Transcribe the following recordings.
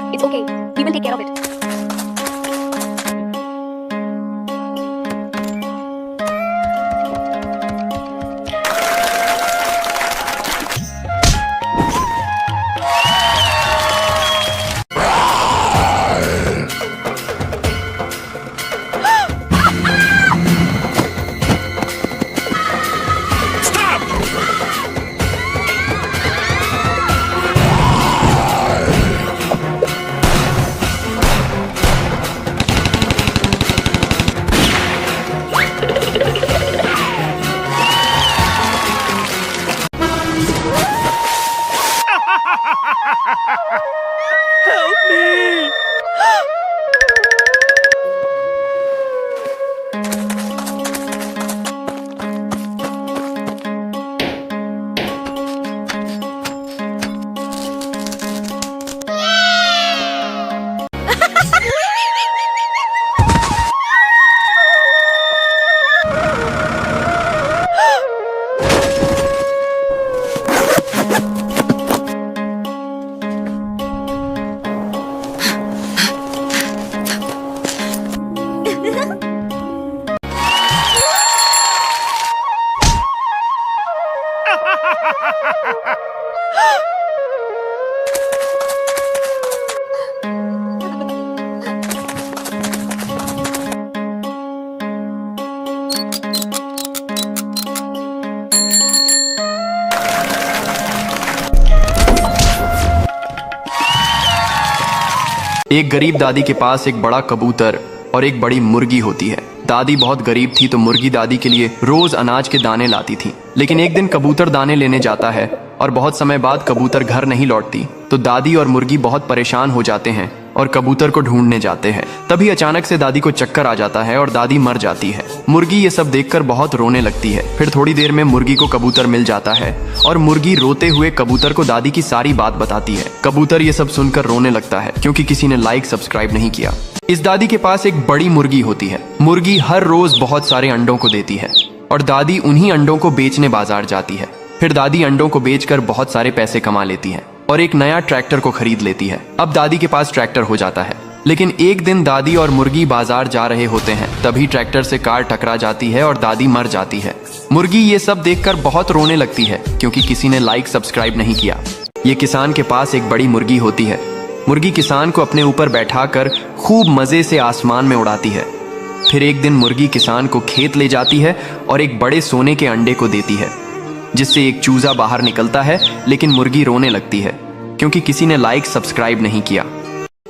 It's okay. We will take care of it. Help me! एक गरीब दादी के पास एक बड़ा कबूतर और एक बड़ी मुर्गी होती है। दादी बहुत गरीब थी तो मुर्गी दादी के लिए रोज अनाज के दाने लाती थी। लेकिन एक दिन कबूतर दाने लेने जाता है और बहुत समय बाद कबूतर घर नहीं लौटती, तो दादी और मुर्गी बहुत परेशान हो जाते हैं और कबूतर को ढूंढने जाते हैं। तभी अचानक से दादी को चक्कर आ जाता है और दादी मर जाती है। मुर्गी ये सब देखकर बहुत रोने लगती है। फिर थोड़ी देर में मुर्गी को कबूतर मिल जाता है और मुर्गी रोते हुए कबूतर को दादी की सारी बात बताती है। कबूतर ये सब सुनकर रोने लगता है क्योंकि किसी ने लाइक सब्सक्राइब नहीं किया। इस दादी के पास एक बड़ी मुर्गी होती है। मुर्गी हर रोज बहुत सारे अंडों को देती है और दादी उन्हीं अंडों को बेचने बाजार जाती है। फिर दादी अंडों को बेचकर बहुत सारे पैसे कमा लेती है और एक नया ट्रैक्टर को खरीद लेती है। अब दादी के पास ट्रैक्टर हो जाता है। लेकिन एक दिन दादी और मुर्गी बाजार जा रहे होते हैं, तभी ट्रैक्टर से कार टकरा जाती है और दादी मर जाती है। मुर्गी ये सब देखकर बहुत रोने लगती है क्योंकि किसी ने लाइक सब्सक्राइब नहीं किया। ये किसान के पास एक बड़ी मुर्गी होती है। मुर्गी किसान को अपने ऊपर बैठाकर खूब मजे से आसमान में उड़ाती है। फिर एक दिन मुर्गी किसान को खेत ले जाती है और एक बड़े सोने के अंडे को देती है, जिससे एक चूजा बाहर निकलता है। लेकिन मुर्गी रोने लगती है क्योंकि किसी ने लाइक सब्सक्राइब नहीं किया।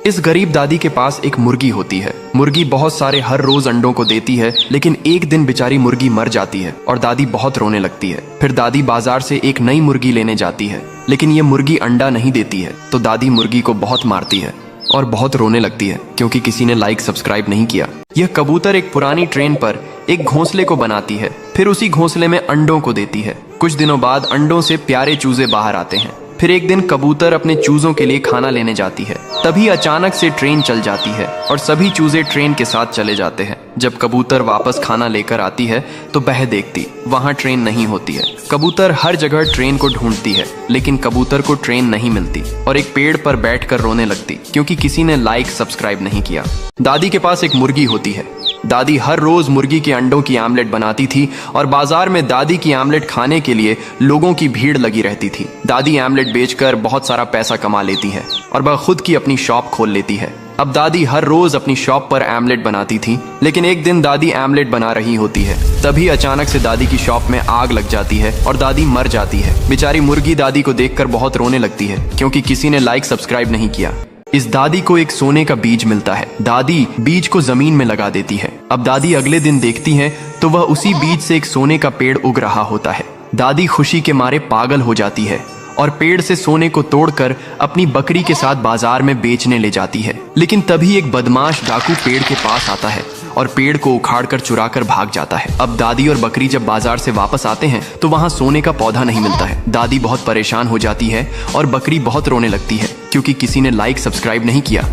इस गरीब दादी के पास एक मुर्गी होती है। मुर्गी बहुत सारे हर रोज अंडों को देती है, लेकिन एक दिन बेचारी मुर्गी मर जाती है और दादी बहुत रोने लगती है। फिर दादी बाजार से एक नई मुर्गी लेने जाती है, लेकिन ये मुर्गी अंडा नहीं देती है, तो दादी मुर्गी को बहुत मारती है और बहुत रोने लगती है क्योंकि किसी ने लाइक सब्सक्राइब नहीं किया। यह कबूतर एक पुरानी ट्रेन पर एक घोंसले को बनाती है, फिर उसी घोंसले में अंडों को देती है। कुछ दिनों बाद अंडों से प्यारे चूजे बाहर आते हैं। फिर एक दिन कबूतर अपने चूजों के लिए खाना लेने जाती है। तभी अचानक से ट्रेन चल जाती है और सभी चूजे ट्रेन के साथ चले जाते हैं। जब कबूतर वापस खाना लेकर आती है तो वह देखती वहां ट्रेन नहीं होती है। कबूतर हर जगह ट्रेन को ढूंढती है, लेकिन कबूतर को ट्रेन नहीं मिलती और एक पेड़ पर बैठकर रोने लगती क्योंकि किसी ने लाइक सब्सक्राइब नहीं किया। दादी के पास एक मुर्गी होती है। दादी हर रोज मुर्गी के अंडों की आमलेट बनाती थी और बाजार में दादी की आमलेट खाने के लिए लोगों की भीड़ लगी रहती थी। दादी आमलेट बेचकर बहुत सारा पैसा कमा लेती है और वह खुद की अपनी शॉप खोल लेती है। अब दादी हर रोज अपनी शॉप पर आमलेट बनाती थी, लेकिन एक दिन दादी आमलेट बना रही होती है। तभी अचानक से दादी की शॉप में आग लग जाती है और दादी मर जाती है। बेचारी मुर्गी दादी को देखकर बहुत रोने लगती है क्योंकि किसी ने लाइक सब्सक्राइब नहीं किया। इस दादी को एक सोने का बीज मिलता है। दादी बीज को जमीन में लगा देती है। अब दादी अगले दिन देखती है तो वह उसी बीज से एक सोने का पेड़ उग रहा होता है। दादी खुशी के मारे पागल हो जाती है और पेड़ से सोने को तोड़कर अपनी बकरी के साथ बाजार में बेचने ले जाती है। लेकिन तभी एक बदमाश डाकू पेड़ के पास आता है और पेड़ को उखाड़कर चुराकर भाग जाता है। अब दादी और बकरी जब बाजार से वापस आते हैं तो वहां सोने का पौधा नहीं मिलता है। दादी बहुत परेशान हो जाती है और बकरी बहुत रोने लगती है क्योंकि किसी ने लाइक सब्सक्राइब नहीं किया।